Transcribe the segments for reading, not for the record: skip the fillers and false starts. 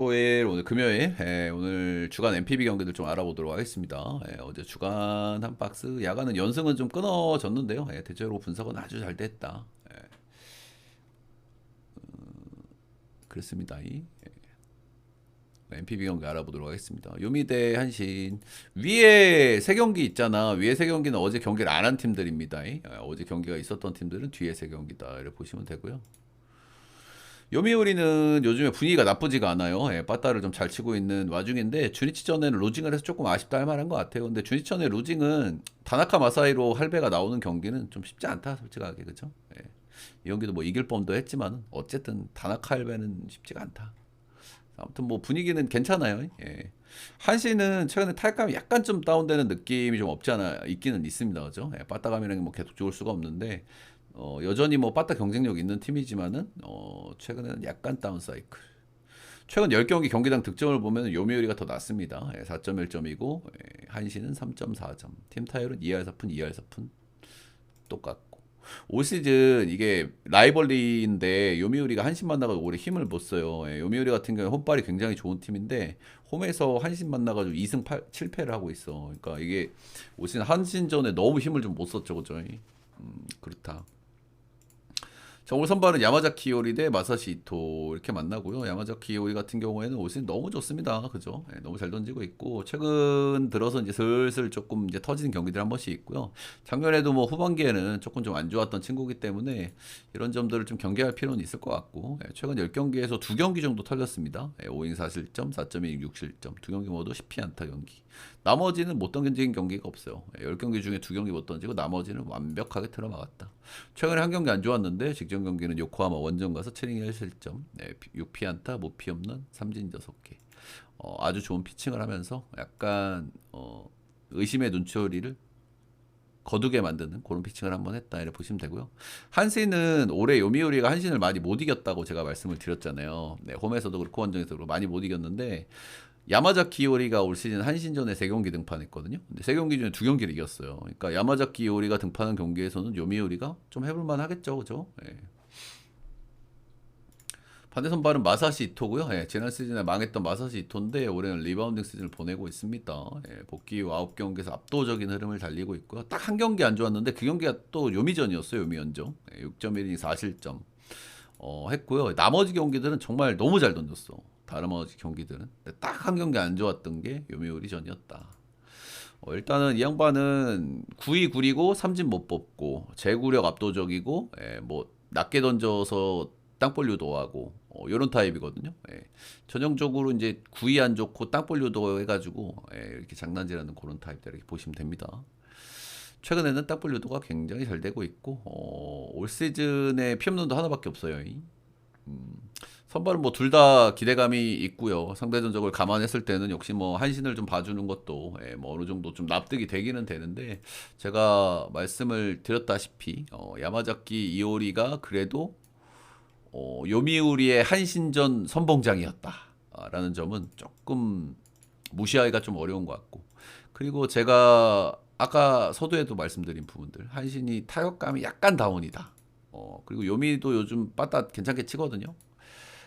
토요일, 오늘 금요일, 오늘 주간 MPB 경기들 좀 알아보도록 하겠습니다. 어제 주간 한 박스, 야간은 연승은 좀 끊어졌는데요. 대체로 분석은 아주 잘 됐다. 그렇습니다. MPB 경기 알아보도록 하겠습니다. 요미대 한신 위에 세 경기 있잖아. 위에 세 경기는 어제 경기를 안 한 팀들입니다. 어제 경기가 있었던 팀들은 뒤에 세 경기다. 이렇게 보시면 되고요. 요미우리는 요즘에 분위기가 나쁘지가 않아요. 빠따를 좀 잘 치고 있는 와중인데 주니치전에는 로징을 해서 조금 아쉽다 할 만한 것 같아요. 근데 주니치전의 로징은 다나카 마사이로 할배가 나오는 경기는 좀 쉽지 않다, 솔직하게. 그죠? 이 경기도 뭐 이길 뻔도 했지만 어쨌든 다나카 할배는 쉽지가 않다. 아무튼 뭐 분위기는 괜찮아요. 한시는 최근에 타격감이 약간 좀 다운되는 느낌이 좀 없지 않아 있기는 있습니다. 그죠? 빠따감이랑 뭐 계속 좋을 수가 없는데 여전히 뭐 빠따 경쟁력 있는 팀이지만은 최근에는 약간 다운 사이클. 최근 10경기 경기당 득점을 보면 요미우리가 더 낮습니다. 4.1점이고 한시는 3.4점. 팀 타율은 2할 4푼, 2할 4푼 똑같고. 올 시즌 이게 라이벌리인데 요미우리가 한신 만나가지고 올해 힘을 못 써요. 요미우리 같은 경우에 홈발이 굉장히 좋은 팀인데 홈에서 한신 만나가지고 2승 7패를 하고 있어. 그러니까 이게 올 시즌 한신전에 너무 힘을 좀 못 썼죠, 그죠? 그렇다. 자, 오늘 선발은 야마자키 이오리 대 마사시 이토 이렇게 만나고요. 야마자키 이오리 같은 경우에는 올 시즌 너무 좋습니다. 그죠? 너무 잘 던지고 있고 최근 들어서 이제 슬슬 조금 이제 터지는 경기들 한 번씩 있고요. 작년에도 뭐 후반기에는 조금 좀 안 좋았던 친구기 때문에 이런 점들을 좀 경계할 필요는 있을 것 같고 최근 10경기에서 2경기 정도 털렸습니다. 5인 4실점, 4.16 6실점, 2경기 모두 10피안타 경기. 나머지는 못 던진 경기가 없어요. 10경기 중에 2경기 못 던지고 나머지는 완벽하게 틀어막았다. 최근에 한 경기 안 좋았는데 직전 경기는 요코하마 원정 가서 7이닝 1실점, 6피안타, 무피 없는 삼진 6개. 아주 좋은 피칭을 하면서 약간 의심의 눈초리를 거두게 만드는 그런 피칭을 한번 했다 이렇게 보시면 되고요. 한신은 올해 요미우리가 한신을 많이 못 이겼다고 제가 말씀을 드렸잖아요. 홈에서도 그렇고 원정에서도 그렇고 많이 못 이겼는데 야마자키 이오리가 올 시즌 한신전에 3경기 등판했거든요. 근데 3경기 중에 2경기를 이겼어요. 그러니까 야마자키 이오리가 등판한 경기에서는 요미우리가 좀 해볼만 하겠죠, 그죠? 반대 선발은 마사시 이토고요. 지난 시즌에 망했던 마사시 이토인데 올해는 리바운딩 시즌을 보내고 있습니다. 복귀 후 9경기에서 압도적인 흐름을 달리고 있고요. 딱 한 경기 안 좋았는데 그 경기가 또 요미전이었어요. 요미연정. 6.1이닝 4실점 했고요. 나머지 경기들은 정말 너무 잘 던졌어. 나머지 경기들은. 딱 한 경기 안 좋았던 게 요미우리 전이었다. 일단은 이 양반은 9위 구리고 삼진 못 뽑고 제구력 압도적이고 뭐 낮게 던져서 땅볼 유도하고 이런 타입이거든요. 전형적으로 이제 구위 안 좋고 땅볼 유도 해가지고 이렇게 장난질하는 그런 타입들 이렇게 보시면 됩니다. 최근에는 땅볼 유도가 굉장히 잘 되고 있고 올 시즌에 피홈런도 하나밖에 없어요. 선발은 뭐 둘 다 기대감이 있고요. 상대 전적을 감안했을 때는 역시 뭐 한신을 좀 봐주는 것도 뭐 어느 정도 좀 납득이 되기는 되는데 제가 말씀을 드렸다시피 야마자키 이오리가 그래도 요미우리의 한신전 선봉장이었다라는 점은 조금 무시하기가 좀 어려운 것 같고 그리고 제가 아까 서두에도 말씀드린 부분들 한신이 타격감이 약간 다운이다. 그리고 요미도 요즘 빠따 괜찮게 치거든요.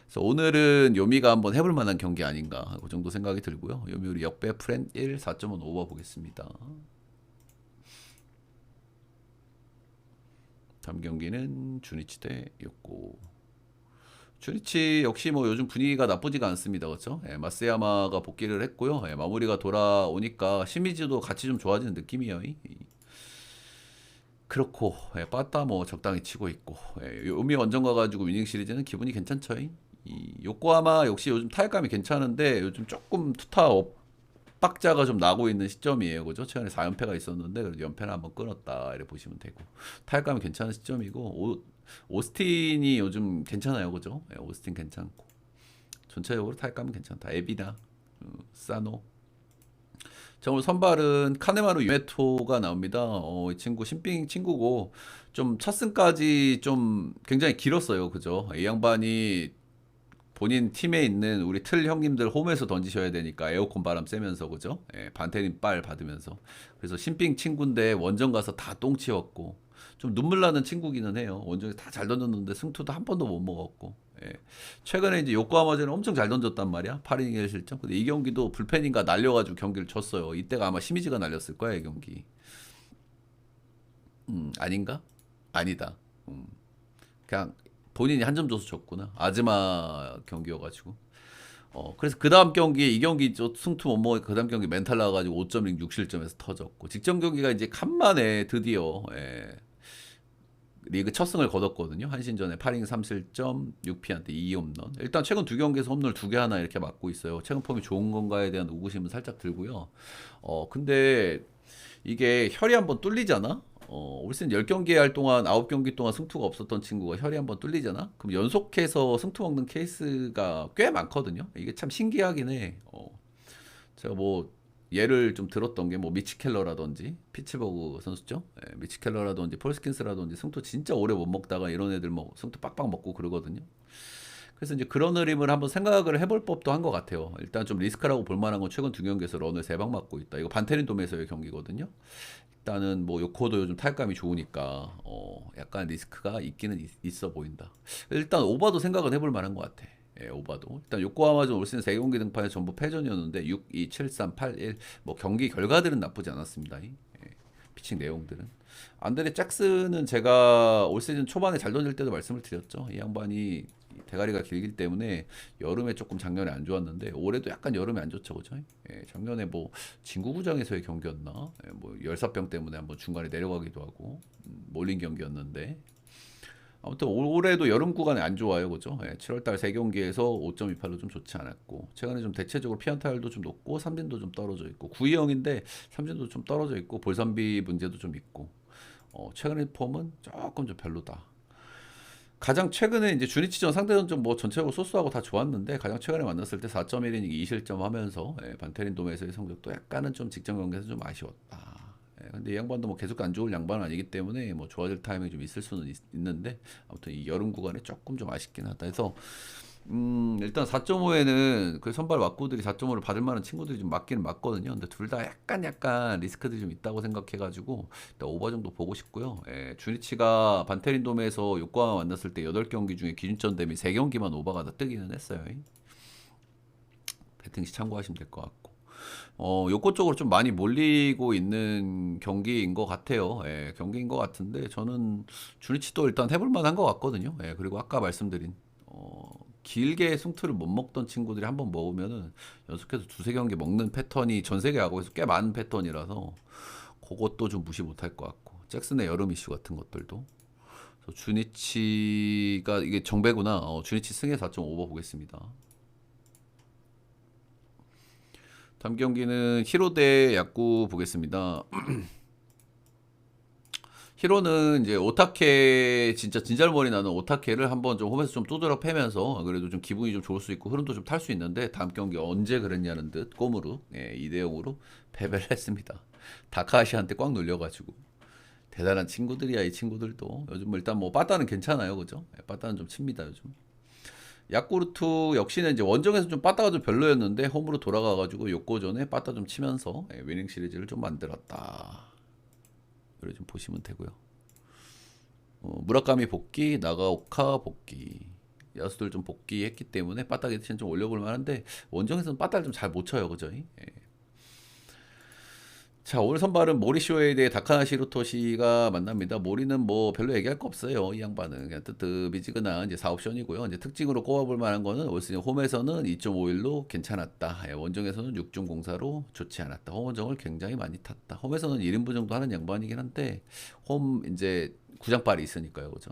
그래서 오늘은 요미가 한번 해볼 만한 경기 아닌가 그 정도 생각이 들고요. 요미우리 역배 프렌 1 4.5 오버 보겠습니다. 다음 경기는 주니치 대 요코. 주니치 역시 뭐 요즘 분위기가 나쁘지가 않습니다. 그렇죠? 마스야마가 복귀를 했고요. 마무리가 돌아오니까 시미즈도 같이 좀 좋아지는 느낌이에요. 그렇고 빠따 뭐 적당히 치고 있고 요미 원정 가가지고 위닝 시리즈는 기분이 괜찮죠. 요코하마 역시 요즘 타격감이 괜찮은데 요즘 조금 투타 엇박자가 좀 나고 있는 시점이에요. 그죠? 최근에 4연패가 있었는데 그래도 연패는 한번 끊었다 이렇게 보시면 되고 타격감이 괜찮은 시점이고 오스틴이 요즘 괜찮아요. 그죠? 오스틴 괜찮고 전체적으로 타격감은 괜찮다. 에비나 사노 자, 오늘 선발은 카네마루 유메토가 나옵니다. 이 친구 신빙 친구고 좀 첫 승까지 좀 굉장히 길었어요. 그죠? 이 양반이 본인 팀에 있는 우리 틀 형님들 홈에서 던지셔야 되니까 에어컨 바람 쐬면서 그죠? 반테린 빨 받으면서 그래서 신빙 친구인데 원정 가서 다 똥 치웠고 좀 눈물 나는 친구기는 해요. 원정에서 다 잘 던졌는데 승투도 한 번도 못 먹었고 예. 최근에 이제 요코하마전에 엄청 잘 던졌단 말이야. 8이닝 1실점. 근데 이 경기도 불펜인가 날려가지고 경기를 졌어요. 이때가 아마 시미즈가 날렸을 거야, 이 경기. 아닌가? 아니다. 음, 그냥 본인이 한 점 줘서 졌구나. 아즈마 경기여가지고. 그래서 그 다음 경기, 이 경기 승투 못 먹으니까 그 다음 경기 멘탈 나가지고 5.0 6실점에서 터졌고. 직전 경기가 이제 간만에 드디어, 리그 첫 승을 거뒀거든요. 한신전에 8이닝 3실점 6피안테 2홈런. 일단 최근 두 경기에서 홈런 두 개 하나 이렇게 맞고 있어요. 최근 폼이 좋은 건가에 대한 의구심은 살짝 들고요. 근데 이게 혈이 한번 뚫리잖아? 올 시즌 10경기 할 동안 9경기 동안 승투가 없었던 친구가 혈이 한번 뚫리잖아? 그럼 연속해서 승투 먹는 케이스가 꽤 많거든요. 이게 참 신기하긴 해. 제가 뭐 예를 좀 들었던 게 뭐 미치 켈러라든지 피츠버그 선수죠. 미치 켈러라든지 폴 스킨스라든지 승투 진짜 오래 못 먹다가 이런 애들 뭐 승투 빡빡 먹고 그러거든요. 그래서 이제 그런 흐름을 한번 생각을 해볼 법도 한 것 같아요. 일단 좀 리스크라고 볼 만한 건 최근 두 경기에서 런을 세 방 맞고 있다. 이거 반테린 도메서의 경기거든요. 일단은 뭐 요코도 요즘 타격감이 좋으니까 약간 리스크가 있기는 있어 보인다. 일단 오바도 생각은 해볼 만한 것 같아. 오바도. 일단 요코하마전 올 시즌 3경기 등판에 전부 패전이었는데 6, 2, 7, 3, 8, 1. 뭐 경기 결과들은 나쁘지 않았습니다. 피칭 내용들은. 안드레 잭슨은 제가 올 시즌 초반에 잘 던질 때도 말씀을 드렸죠. 이 양반이 대가리가 길기 때문에 여름에 조금 작년에 안 좋았는데 올해도 약간 여름에 안 좋죠, 그죠? 작년에 뭐 진구구장에서의 경기였나? 뭐 열사병 때문에 한번 중간에 내려가기도 하고 몰린 경기였는데 아무튼 올해도 여름 구간에 안 좋아요, 그죠? 7월달 3경기에서 5.28로 좀 좋지 않았고 최근에 좀 대체적으로 피안타율도 좀 높고 삼진도 좀 떨어져 있고 9위형인데 삼진도 좀 떨어져 있고 볼선비 문제도 좀 있고 최근의 폼은 조금 좀 별로다. 가장 최근에 이제 주니치전 상대전좀 뭐 전체적으로 소수하고 다 좋았는데 가장 최근에 만났을 때 4.1이닝 2실점 하면서 반테린 도메에서의 성적도 약간은 좀 직전 경기에서 좀 아쉬웠다. 근데 이 양반도 뭐 계속 안 좋을 양반은 아니기 때문에 뭐 좋아질 타이밍이 좀 있을 수는 있는데 아무튼 이 여름 구간에 조금 좀 아쉽긴 하다 해서 일단 4.5에는 그 선발 왁구들이 4.5를 받을 만한 친구들이 좀 맞기는 맞거든요. 근데 둘 다 약간 리스크들이 좀 있다고 생각해가지고 일단 오버 정도 보고 싶고요. 주니치가 반테린 돔에서 요코하마 만났을 때 8경기 중에 기준점 대비 3경기만 오버가 다 뜨기는 했어요. 배팅시 참고하시면 될 것 같고. 요코 쪽으로 좀 많이 몰리고 있는 경기인 것 같아요. 경기인 것 같은데 저는 주니치도 일단 해볼 만한 것 같거든요. 그리고 아까 말씀드린 길게 승투를 못 먹던 친구들이 한번 먹으면은 연속해서 두세 경기 먹는 패턴이 전 세계 야구에서 꽤 많은 패턴이라서 그것도 좀 무시 못할 것 같고 잭슨의 여름 이슈 같은 것들도 그래서 주니치가 이게 정배구나. 주니치 승에 4.5버 보겠습니다. 다음 경기는 히로 대 야구 보겠습니다. 히로는 이제 오타케 진짜 진잘머리 나는 오타케를 한번 좀 홈에서 좀 두드려 패면서 그래도 좀 기분이 좀 좋을 수 있고 흐름도 좀 탈 수 있는데 다음 경기 언제 그랬냐는 듯 꼼으로 2대 0으로 패배를 했습니다. 다카시한테 꽉 눌려가지고 대단한 친구들이야 이 친구들도 요즘 뭐 일단 뭐 빠따는 괜찮아요, 그죠? 빠따는 좀 칩니다 요즘. 야쿠르트 역시는 이제 원정에서 좀 빠따가 좀 별로였는데 홈으로 돌아가가지고 욕고전에 빠따 좀 치면서 위닝 시리즈를 좀 만들었다. 이렇게 좀 보시면 되고요. 무라카미 복귀, 나가오카 복귀. 야수들 좀 복귀했기 때문에 빠따 대신 좀 올려볼 만한데 원정에서는 빠따를 좀 잘 못 쳐요, 그죠? 자, 오늘 선발은 모리쇼에 대해 다카나시 히로토시가 만납니다. 모리는 뭐 별로 얘기할 거 없어요. 이 양반은 그냥 뜨뜻미지근한 이제 4옵션이고요. 이제 특징으로 꼽아볼 만한 거는 올 시즌 홈에서는 2.51로 괜찮았다. 원정에서는 6.04로 좋지 않았다. 홈 원정을 굉장히 많이 탔다. 홈에서는 1인분 정도 하는 양반이긴 한데 홈 이제 구장발이 있으니까요, 그죠?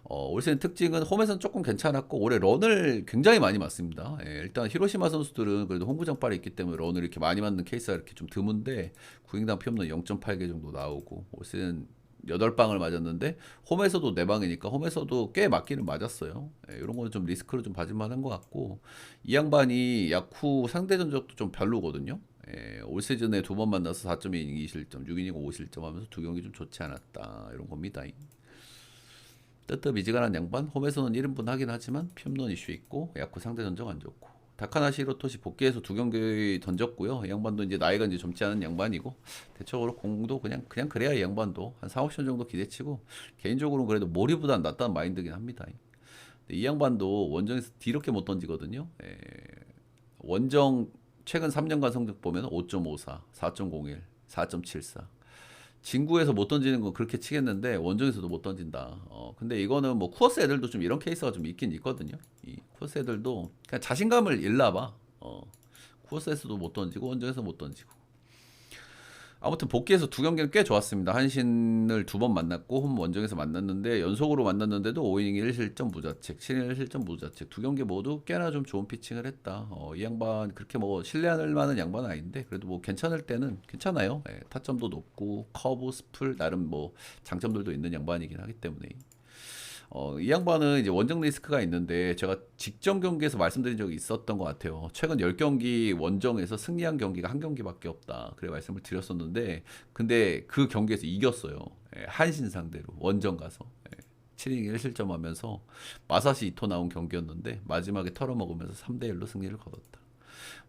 올 시즌 특징은 홈에서는 조금 괜찮았고 올해 런을 굉장히 많이 맞습니다. 일단 히로시마 선수들은 그래도 홈구장발이 있기 때문에 런을 이렇게 많이 맞는 케이스가 이렇게 좀 드문데 구인당 피홈런 0.8개 정도 나오고 올 시즌 8방을 맞았는데 홈에서도 4방이니까 홈에서도 꽤 맞기는 맞았어요. 이런 거는 좀 리스크로 좀 봐줄 만한 것 같고 이 양반이 야쿠 상대 전적도 좀 별로거든요. 올 시즌에 두 번 만나서 4.2이닝 2실점, 6이닝 5실점 하면서 두 경기 좀 좋지 않았다. 이런 겁니다. 뜨뜻미지근한 양반 홈에서는 1인분 하긴 하지만 홈런 이슈 있고 야쿠 상대 전적 안 좋고 다카나시 히로토시 복귀해서 두 경기 던졌고요. 이 양반도 이제 나이가 이제 젊지 않은 양반이고 대체적으로 공도 그냥 그래야 이 양반도 한 4, 5션 정도 기대치고 개인적으로는 그래도 모리보단 낫다는 마인드긴 합니다. 근데 이 양반도 원정에서 뒤렇게 못 던지거든요. 원정 최근 3년간 성적 보면 5.54, 4.01, 4.74. 진구에서 못 던지는 건 그렇게 치겠는데 원정에서도 못 던진다. 근데 이거는 뭐 쿠어스 애들도 좀 이런 케이스가 좀 있긴 있거든요. 이 쿠어스 애들도 그냥 자신감을 잃나 봐. 쿠어스에서도 못 던지고 원정에서 못 던지고. 아무튼 복귀해서 두 경기는 꽤 좋았습니다. 한신을 두 번 만났고 홈 원정에서 만났는데 연속으로 만났는데도 5이닝 1실점 무자책, 7이닝 1실점 무자책 두 경기 모두 꽤나 좀 좋은 피칭을 했다. 이 양반 그렇게 뭐 신뢰할 만한 양반은 아닌데 그래도 뭐 괜찮을 때는 괜찮아요. 타점도 높고 커브, 스플 나름 뭐 장점들도 있는 양반이긴 하기 때문에. 이 양반은 이제 원정 리스크가 있는데 제가 직전 경기에서 말씀드린 적이 있었던 것 같아요. 최근 10경기 원정에서 승리한 경기가 한 경기밖에 없다. 그래 말씀을 드렸었는데 근데 그 경기에서 이겼어요. 한신 상대로 원정 가서 7이닝 1실점 하면서 마사시 이토 나온 경기였는데 마지막에 털어먹으면서 3대1로 승리를 거뒀다.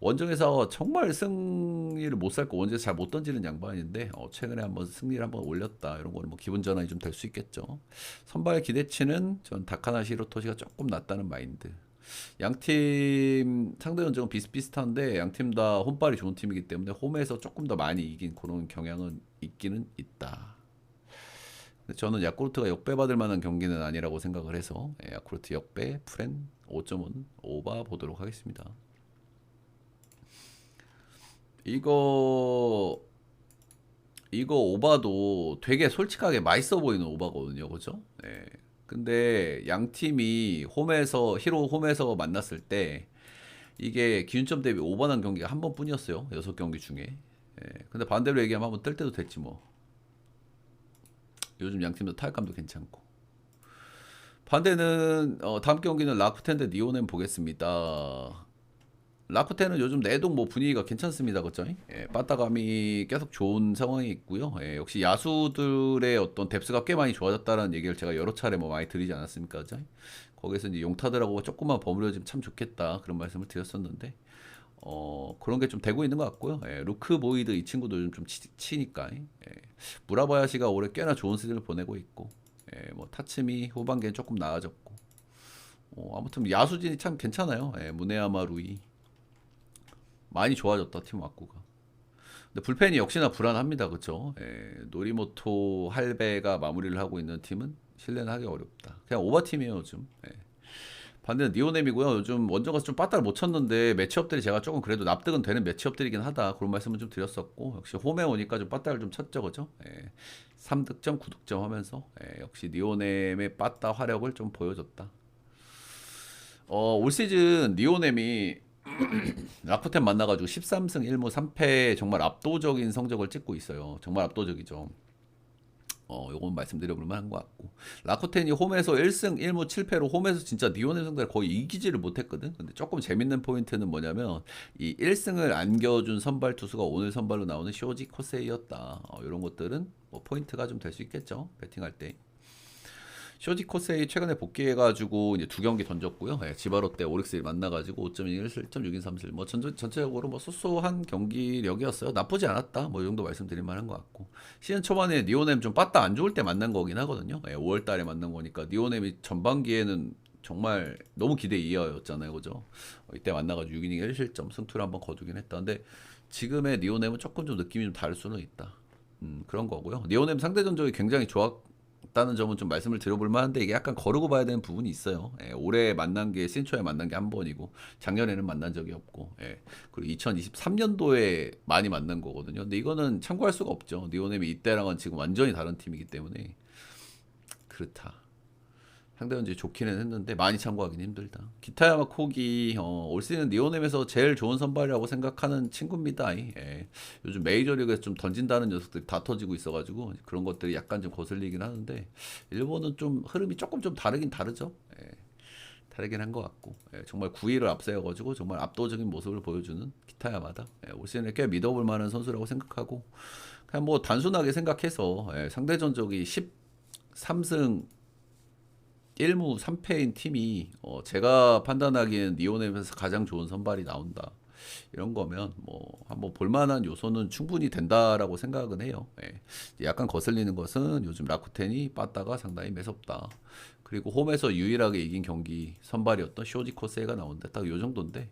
원정에서 정말 승리를 못 살고 원정에서 잘 못 던지는 양반인데 최근에 한번 승리를 한번 올렸다. 이런 거는 뭐 기분 전환이 좀 될 수 있겠죠. 선발 기대치는 전 다카나시 히로토시가 조금 낫다는 마인드. 양팀 상대 전적은 비슷비슷한데 양팀 다 홈발이 좋은 팀이기 때문에 홈에서 조금 더 많이 이긴 그런 경향은 있기는 있다. 근데 저는 야쿠르트가 역배받을 만한 경기는 아니라고 생각을 해서 야쿠르트 역배 프렌 5.5 오바 보도록 하겠습니다. 이거 오바도 되게 솔직하게 맛있어 보이는 오바거든요. 그죠? 네. 근데 양 팀이 히로 홈에서 만났을 때 이게 기준점 대비 오버난 경기가 한 번뿐이었어요. 6경기 중에. 근데 반대로 얘기하면 한번 뜰 때도 됐지 뭐. 요즘 양 팀도 타격감도 괜찮고. 반대는 다음 경기는 라쿠텐 대 니오넨 보겠습니다. 라쿠텐은 요즘 내동 뭐 분위기가 괜찮습니다, 그죠? 빠따감이 계속 좋은 상황이 있고요. 역시 야수들의 어떤 뎁스가 꽤 많이 좋아졌다는 얘기를 제가 여러 차례 뭐 많이 드리지 않았습니까, 그죠? 거기서 이제 용타들하고 조금만 버무려지면 참 좋겠다 그런 말씀을 드렸었는데 그런 게 좀 되고 있는 것 같고요. 루크 보이드 이 친구도 요즘 좀 치니까 무라바야시가 올해 꽤나 좋은 시즌을 보내고 있고 뭐 타츠미 후반기엔 조금 나아졌고 아무튼 야수진이 참 괜찮아요. 무네야마 루이 많이 좋아졌다 팀 와꾸가. 근데 불펜이 역시나 불안합니다. 그쵸? 노리모토 할배가 마무리를 하고 있는 팀은 신뢰는 하기 어렵다. 그냥 오버팀이에요 요즘. 반대는 니오넴이고요. 요즘 원정 가서 좀 빠따를 못 쳤는데 매치업들이 제가 조금 그래도 납득은 되는 매치업들이긴 하다. 그런 말씀은 좀 드렸었고 역시 홈에 오니까 좀 빠따를 좀 쳤죠. 그죠? 3득점 9득점 하면서 역시 니오넴의 빠따 화력을 좀 보여줬다. 올 시즌 니오넴이 라쿠텐 만나가지고 13승 1무 3패 정말 압도적인 성적을 찍고 있어요. 정말 압도적이죠. 요건 말씀드려볼 만한 것 같고 라쿠텐이 홈에서 1승 1무 7패로 홈에서 진짜 니오네 상대를 거의 이기지를 못했거든. 근데 조금 재밌는 포인트는 뭐냐면 이 1승을 안겨준 선발 투수가 오늘 선발로 나오는 쇼지 코세이였다. 이런 것들은 뭐 포인트가 좀 될 수 있겠죠. 배팅할 때. 쇼지 코세이 최근에 복귀해가지고 이제 두 경기 던졌고요. 지바롯데 오릭스를 만나가지고 5.21 실점 6인 3실점. 뭐 전체적으로 뭐 소소한 경기력이었어요. 나쁘지 않았다. 뭐 이 정도 말씀드릴 만한 것 같고 시즌 초반에 니오넴 좀 빠따 안 좋을 때 만난 거긴 하거든요. 5월달에 만난 거니까 니오넴이 전반기에는 정말 너무 기대 이하였잖아요, 그죠? 이때 만나가지고 6이닝 1실점 승투를 한번 거두긴 했다. 근데 지금의 니오넴은 조금 좀 느낌이 좀 다를 수는 있다. 그런 거고요. 니오넴 상대 전적이 굉장히 좋았다는 점은 좀 말씀을 드려볼 만한데 이게 약간 거르고 봐야 되는 부분이 있어요. 올해 만난 게 신초에 만난 게 한 번이고 작년에는 만난 적이 없고 그리고 2023년도에 많이 만난 거거든요. 근데 이거는 참고할 수가 없죠. 니오넴이 이때랑은 지금 완전히 다른 팀이기 때문에 그렇다. 상대 전적이 좋기는 했는데 많이 참고하기는 힘들다. 기타야마 콕이 올 시즌 니오넴에서 제일 좋은 선발이라고 생각하는 친구입니다. 요즘 메이저리그에서 좀 던진다는 녀석들이 다 터지고 있어가지고 그런 것들이 약간 좀 거슬리긴 하는데 일본은 좀 흐름이 조금 좀 다르긴 다르죠. 다르긴 한 것 같고 정말 9위를 앞세워가지고 정말 압도적인 모습을 보여주는 기타야마다. 올 시즌에 꽤 믿어볼 만한 선수라고 생각하고 그냥 뭐 단순하게 생각해서 상대 전적이 13승 1무 3패인 팀이 제가 판단하기엔 니오넴에서 가장 좋은 선발이 나온다. 이런 거면 뭐 한번 볼만한 요소는 충분히 된다라고 생각은 해요. 약간 거슬리는 것은 요즘 라쿠텐이 빠따가 상당히 매섭다. 그리고 홈에서 유일하게 이긴 경기 선발이었던 쇼지 코세가 나오는데 딱 요 정도인데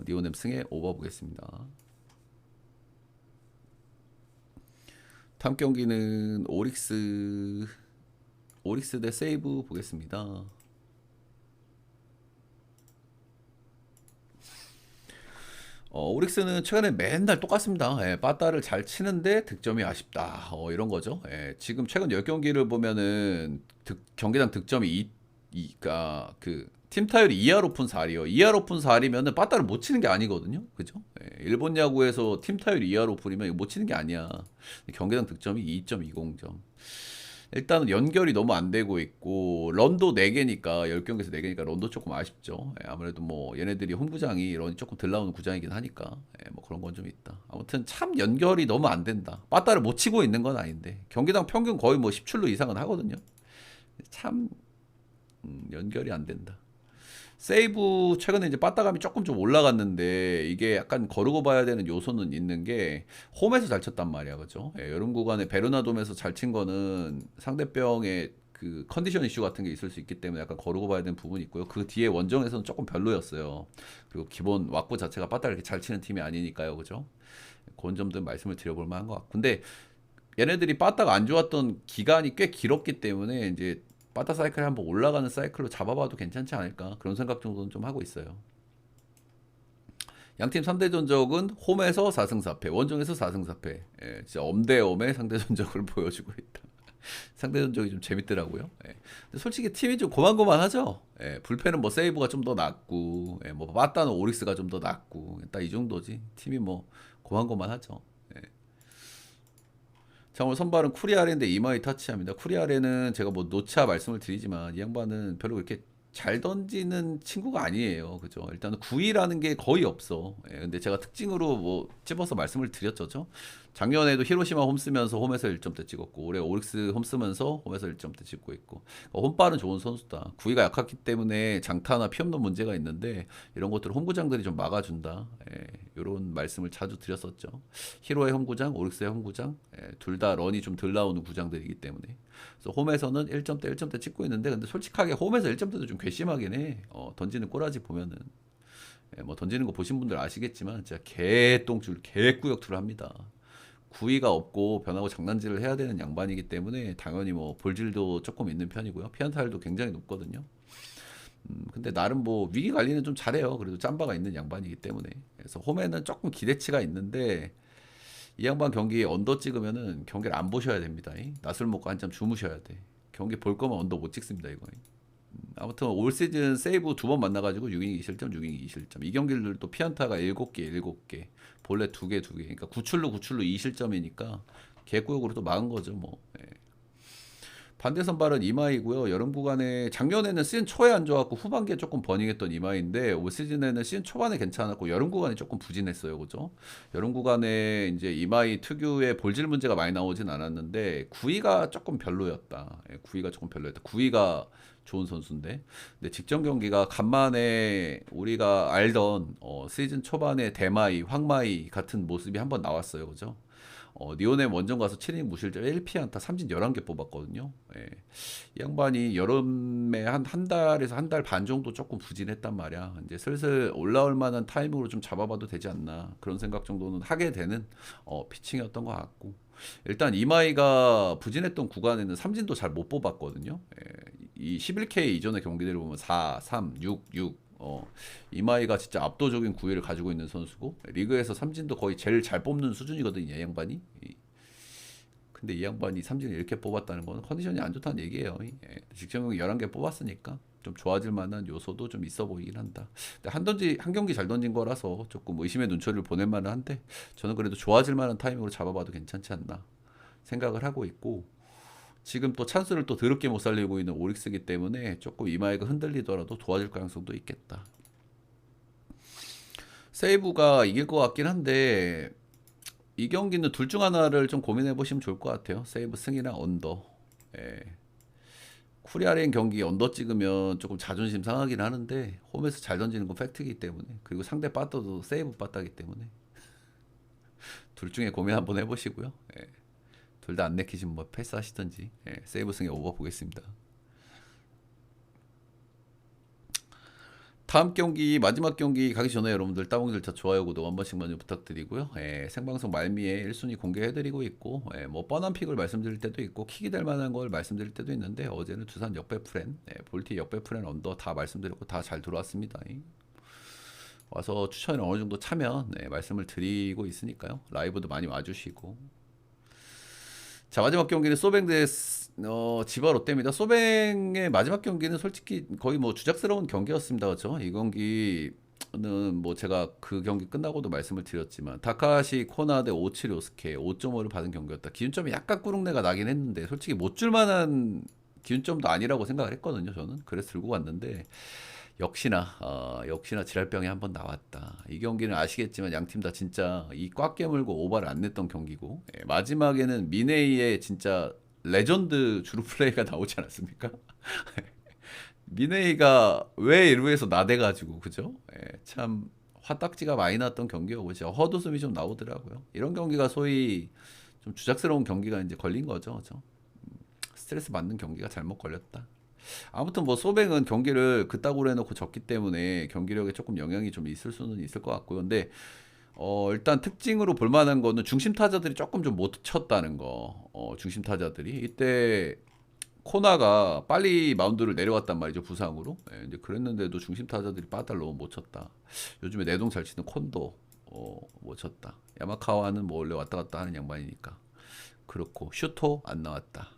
니오넴 승에 오버 보겠습니다. 다음 경기는 오릭스 대 세이브 보겠습니다. 오릭스는 최근에 맨날 똑같습니다. 예, 빠따를 잘 치는데 득점이 아쉽다. 이런 거죠. 예, 지금 최근 10경기를 보면은 경기당 득점이 그러니까 그 팀 타율이 2할 오픈 4리요. 2할 오픈 4리면은 빠따를 못 치는 게 아니거든요. 그죠? 예, 일본 야구에서 팀 타율이 2할 오픈이면 이거 못 치는 게 아니야. 경기당 득점이 2.20점. 일단은 연결이 너무 안 되고 있고 런도 4개니까 10경기에서 4개니까 런도 조금 아쉽죠. 예, 아무래도 뭐 얘네들이 홈구장이 런이 조금 덜 나오는 구장이긴 하니까 뭐 그런 건 좀 있다. 아무튼 참 연결이 너무 안 된다. 빠따를 못 치고 있는 건 아닌데 경기당 평균 거의 뭐 10출루 이상은 하거든요. 참 연결이 안 된다. 세이브 최근에 이제 빠따감이 조금 좀 올라갔는데 이게 약간 거르고 봐야 되는 요소는 있는 게 홈에서 잘 쳤단 말이야, 그죠? 여름 구간에 베르나돔에서 잘 친 거는 상대병의 그 컨디션 이슈 같은 게 있을 수 있기 때문에 약간 거르고 봐야 되는 부분이 있고요. 그 뒤에 원정에서는 조금 별로였어요. 그리고 기본 왁구 자체가 빠따를 이렇게 잘 치는 팀이 아니니까요, 그죠? 그런 점들 말씀을 드려볼 만한 것 같고. 근데 얘네들이 빠따가 안 좋았던 기간이 꽤 길었기 때문에 이제 빠따 사이클이 한번 올라가는 사이클로 잡아봐도 괜찮지 않을까 그런 생각 정도는 좀 하고 있어요. 양팀 상대 전적은 홈에서 4승 4패, 원정에서 4승 4패. 예, 진짜 엄대엄의 상대 전적을 보여주고 있다. 상대 전적이 좀 재밌더라고요. 예. 근데 솔직히 팀이 좀 고만고만하죠. 예, 불펜은 뭐 세이브가 좀 더 낫고, 뭐 빠따는 오릭스가 좀 더 낫고, 딱 이 정도지. 팀이 뭐 고만고만하죠. 예. 자, 오늘 선발은 쿠리아레인데 이마이 타치합니다. 쿠리아레는 제가 뭐 노차 말씀을 드리지만 이 양반은 별로 그렇게 잘 던지는 친구가 아니에요. 그죠? 일단은 구위라는 게 거의 없어. 예, 근데 제가 특징으로 뭐 집어서 말씀을 드렸죠. 작년에도 히로시마 홈 쓰면서 홈에서 1점대 찍었고 올해 오릭스 홈 쓰면서 홈에서 1점대 찍고 있고 홈발은 좋은 선수다. 구위가 약했기 때문에 장타나 피 없는 문제가 있는데 이런 것들을 홈구장들이 좀 막아준다. 이런 말씀을 자주 드렸었죠. 히로의 홈구장, 오릭스의 홈구장 둘 다 런이 좀 덜 나오는 구장들이기 때문에 그래서 홈에서는 1점대 1점대 찍고 있는데 근데 솔직하게 홈에서 1점대도 좀 괘씸하긴 해. 던지는 꼬라지 보면은 뭐 던지는 거 보신 분들 아시겠지만 진짜 개똥줄 개꾸역투를 합니다. 구위가 없고 변하고 장난질을 해야 되는 양반이기 때문에 당연히 뭐 볼질도 조금 있는 편이고요. 피안타율도 굉장히 높거든요. 근데 나름 뭐 위기 관리는 좀 잘해요. 그래도 짬바가 있는 양반이기 때문에. 그래서 홈에는 조금 기대치가 있는데 이 양반 경기 언더 찍으면은 경기를 안 보셔야 됩니다. 낮술 먹고 한참 주무셔야 돼. 경기 볼 거면 언더 못 찍습니다, 이거. 아무튼 올 시즌 세이브 2번 만나가지고 6이닝 2실점, 6이닝 2실점. 이 경기들도 피안타가 7개, 7개, 볼넷 2개, 2개. 그러니까 9출루, 9출루 2실점이니까 개구역으로 또 막은 거죠, 뭐. 반대 선발은 이마이고요. 여름 구간에 작년에는 시즌 초에 안 좋았고 후반기에 조금 버닝했던 이마이인데 올 시즌에는 시즌 초반에 괜찮았고 여름 구간이 조금 부진했어요, 그죠? 여름 구간에 이제 이마이 특유의 볼질 문제가 많이 나오진 않았는데 구위가 조금 별로였다. 구위가 조금 별로였다. 구위가 좋은 선수인데, 근데 직전 경기가 간만에 우리가 알던 시즌 초반에 대마이, 황마이 같은 모습이 한번 나왔어요, 그죠? 니온의 원정 가서 7이닝 무실점 1피안타 삼진 11개 뽑았거든요. 이 양반이 여름에 한 달에서 한 달 반 정도 조금 부진했단 말이야. 이제 슬슬 올라올 만한 타이밍으로 좀 잡아봐도 되지 않나. 그런 생각 정도는 하게 되는 피칭이었던 것 같고. 일단 이마이가 부진했던 구간에는 삼진도 잘 못 뽑았거든요. 이 11K 이전의 경기들을 보면 4, 3, 6, 6 이마이가 진짜 압도적인 구위를 가지고 있는 선수고 리그에서 삼진도 거의 제일 잘 뽑는 수준이거든요, 이 양반이. 근데 이 양반이 삼진을 이렇게 뽑았다는 건 컨디션이 안 좋다는 얘기예요. 직전 경기 11개 뽑았으니까 좀 좋아질 만한 요소도 좀 있어 보이긴 한다. 근데 한 경기 잘 던진 거라서 조금 의심의 눈초리를 보낼 만은 한데 저는 그래도 좋아질 만한 타이밍으로 잡아봐도 괜찮지 않나 생각을 하고 있고 지금 또 찬스를 또 더럽게 못 살리고 있는 오릭스기 때문에 조금 이마이가 흔들리더라도 도와줄 가능성도 있겠다. 세이브가 이길 것 같긴 한데 이 경기는 둘 중 하나를 좀 고민해 보시면 좋을 것 같아요. 세이브 승이랑 언더. 예. 쿠리아레인 경기 언더 찍으면 조금 자존심 상하긴 하는데 홈에서 잘 던지는 건 팩트이기 때문에 그리고 상대 빠따도 세이브 빠따기 때문에 둘 중에 고민 한번 해보시고요. 둘 다 안 내키시면 뭐 패스하시던지 세이브 승에 오버 보겠습니다. 다음 경기 마지막 경기 가기 전에 여러분들 따봉 절차 좋아요 구독 한 번씩만 좀 부탁드리고요. 예, 생방송 말미에 1순위 공개해드리고 있고 뭐 뻔한 픽을 말씀드릴 때도 있고 킥이 될 만한 걸 말씀드릴 때도 있는데 어제는 두산 역배 프렌, 볼티 역배 프렌 언더 다 말씀드렸고 다 잘 들어왔습니다. 와서 추천을 어느 정도 차면 말씀을 드리고 있으니까요. 라이브도 많이 와주시고. 자 마지막 경기는 소뱅 대 지바 롯데입니다. 소뱅의 마지막 경기는 솔직히 거의 뭐 주작스러운 경기였습니다. 그렇죠? 이 경기는 뭐 제가 그 경기 끝나고도 말씀을 드렸지만 다카시 코나 대 오치리 오스케 5.5를 받은 경기였다. 기준점이 약간 꾸룩내가 나긴 했는데 솔직히 못 줄만한 기준점도 아니라고 생각을 했거든요. 저는 그래서 들고 갔는데 역시나 지랄병이 한번 나왔다. 이 경기는 아시겠지만 양 팀 다 진짜 이 꽉 깨물고 오버를 안 냈던 경기고 마지막에는 미네이의 진짜 레전드 주루 플레이가 나오지 않았습니까? 미네이가 왜 1루에서 나대가지고 그죠? 참 화딱지가 많이 났던 경기였고 진짜 헛웃음이 좀 나오더라고요. 이런 경기가 소위 좀 주작스러운 경기가 이제 걸린 거죠. 그죠? 스트레스 받는 경기가 잘못 걸렸다. 아무튼 뭐 소뱅은 경기를 그따구로 해놓고 졌기 때문에 경기력에 조금 영향이 좀 있을 수는 있을 것 같고요. 근데 일단 특징으로 볼 만한 거는 중심 타자들이 조금 좀 못 쳤다는 거. 중심 타자들이 이때 코나가 빨리 마운드를 내려왔단 말이죠 부상으로. 이제 그랬는데도 중심 타자들이 빠달 너무 못 쳤다. 요즘에 내동 잘 치는 콘도 못 쳤다. 야마카와는 뭐 원래 왔다 갔다 하는 양반이니까 그렇고 슈토 안 나왔다.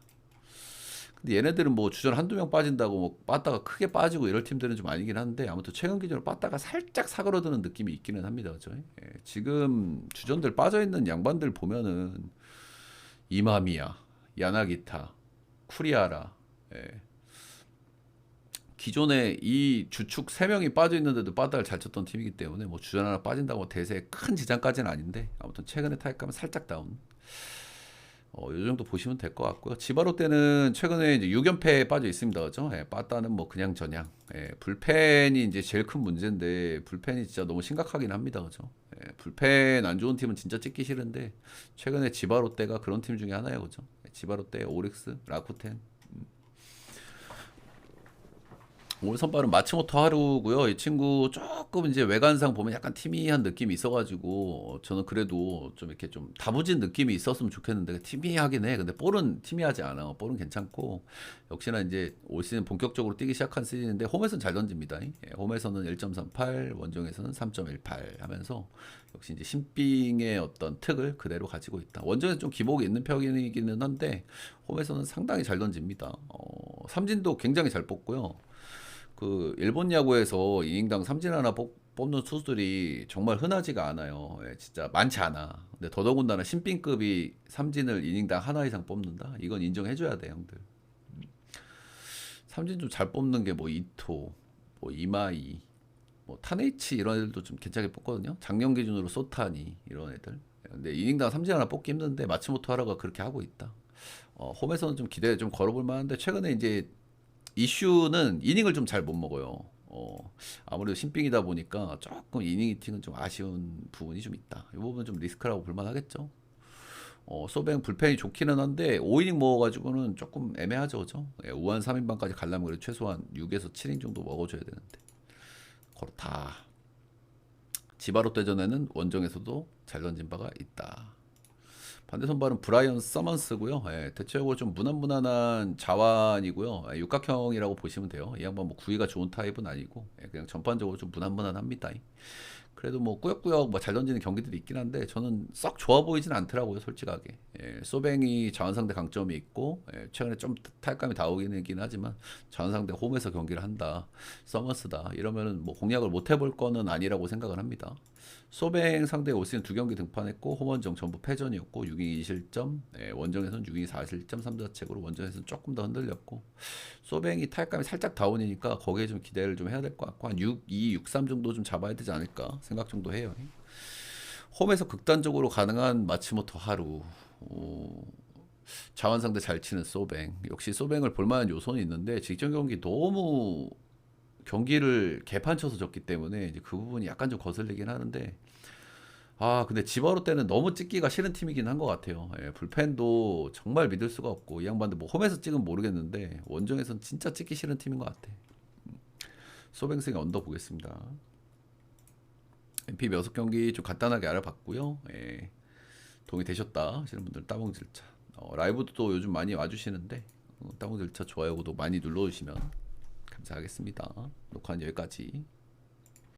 근데 얘네들은 뭐 주전 한두 명 빠진다고 뭐 빠따가 크게 빠지고 이럴 팀들은 좀 아니긴 한데 아무튼 최근 기준으로 빠따가 살짝 사그러드는 느낌이 있기는 합니다. 그죠? 지금 주전들 빠져있는 양반들 보면은 이마미야, 야나기타, 쿠리아라 기존에 이 주축 3명이 빠져있는데도 빠따를 잘 쳤던 팀이기 때문에 뭐 주전 하나 빠진다고 대세에 큰 지장까지는 아닌데 아무튼 최근에 타격감은 살짝 다운. 요 정도 보시면 될 것 같고요. 지바로 때는 최근에 이제 6연패에 빠져 있습니다. 그죠? 빠따는 뭐 그냥 저냥. 불펜이 이제 제일 큰 문제인데, 불펜이 진짜 너무 심각하긴 합니다. 그죠? 불펜 안 좋은 팀은 진짜 찍기 싫은데, 최근에 지바로 때가 그런 팀 중에 하나예요. 그죠? 지바로 때, 오릭스, 라쿠텐. 오늘 선발은 마츠모토 하루고요. 이 친구 조금 이제 외관상 보면 약간 티미한 느낌이 있어가지고 저는 그래도 좀 이렇게 좀 다부진 느낌이 있었으면 좋겠는데 티미하긴 해. 근데 볼은 티미하지 않아. 볼은 괜찮고 역시나 이제 올 시즌 본격적으로 뛰기 시작한 시즌인데 홈에서는 잘 던집니다. 홈에서는 1.38, 원정에서는 3.18 하면서 역시 이제 신빙의 어떤 특을 그대로 가지고 있다. 원정에서 좀 기복이 있는 편이기는 한데 홈에서는 상당히 잘 던집니다. 삼진도 굉장히 잘 뽑고요. 그 일본 야구에서 이닝당 삼진 하나 뽑는 투수들이 정말 흔하지가 않아요. 진짜 많지 않아. 근데 더더군다나 신빈급이 삼진을 이닝당 하나 이상 뽑는다. 이건 인정해줘야 돼, 형들. 삼진 좀 잘 뽑는 게 뭐 이토, 뭐 이마이, 뭐 타네이치 이런 애들도 좀 괜찮게 뽑거든요. 작년 기준으로 소타니 이런 애들. 근데 이닝당 삼진 하나 뽑기 힘든데 마츠모토 하라가 그렇게 하고 있다. 홈에서는 좀 기대 좀 걸어볼 만한데 최근에 이제 이슈는 이닝을 좀 잘 못 먹어요. 아무래도 신빙이다 보니까 조금 이닝 히팅은 좀 아쉬운 부분이 좀 있다. 이 부분은 좀 리스크라고 볼만 하겠죠. 소뱅 불펜이 좋기는 한데 5이닝 먹어가지고는 조금 애매하죠. 그죠? 5한 3인방까지 가려면 그래도 최소한 6에서 7이닝 정도 먹어줘야 되는데 그렇다. 지바로 대전에는 원정에서도 잘 던진 바가 있다. 반대 선발은 브라이언 서먼스고요. 대체적으로 좀 무난무난한 자완이고요. 육각형이라고 보시면 돼요. 이 양반 뭐 구위가 좋은 타입은 아니고 그냥 전반적으로 좀 무난무난합니다. 그래도 뭐 꾸역꾸역 뭐 잘 던지는 경기들이 있긴 한데 저는 썩 좋아 보이진 않더라고요, 솔직하게. 소뱅이 자원상대 강점이 있고 최근에 좀 타격감이 나오긴 하지만 자원상대 홈에서 경기를 한다. 서머스다. 이러면은 뭐 공략을 못 해볼 거는 아니라고 생각을 합니다. 소뱅 상대 올 시즌 2경기 등판했고 홈원정 전부 패전이었고 6위 2실점, 원정에서는 6위 4실점 3자책으로 원정에서는 조금 더 흔들렸고 소뱅이 타격감이 살짝 다운이니까 거기에 좀 기대를 좀 해야 될 것 같고 한 6, 2, 6, 3 정도 좀 잡아야 되지 않을까 생각 정도 해요. 홈에서 극단적으로 가능한 마츠모토 하루. 자원 상대 잘 치는 소뱅. 역시 소뱅을 볼만한 요소는 있는데 직전 경기 너무 경기를 개판 쳐서 졌기 때문에 이제 그 부분이 약간 좀 거슬리긴 하는데 근데 지바로 때는 너무 찍기가 싫은 팀이긴 한 것 같아요. 불펜도 정말 믿을 수가 없고 이 양반들 뭐 홈에서 찍으면 모르겠는데 원정에서는 진짜 찍기 싫은 팀인 것 같아. 소뱅생의 언더 보겠습니다. MP 몇 경기 좀 간단하게 알아봤고요. 예, 도움이 되셨다 하시는 분들 따봉질차. 라이브도 또 요즘 많이 와주시는데 따봉질차 좋아요 구독 많이 눌러주시면 감사하겠습니다. 녹화는 여기까지.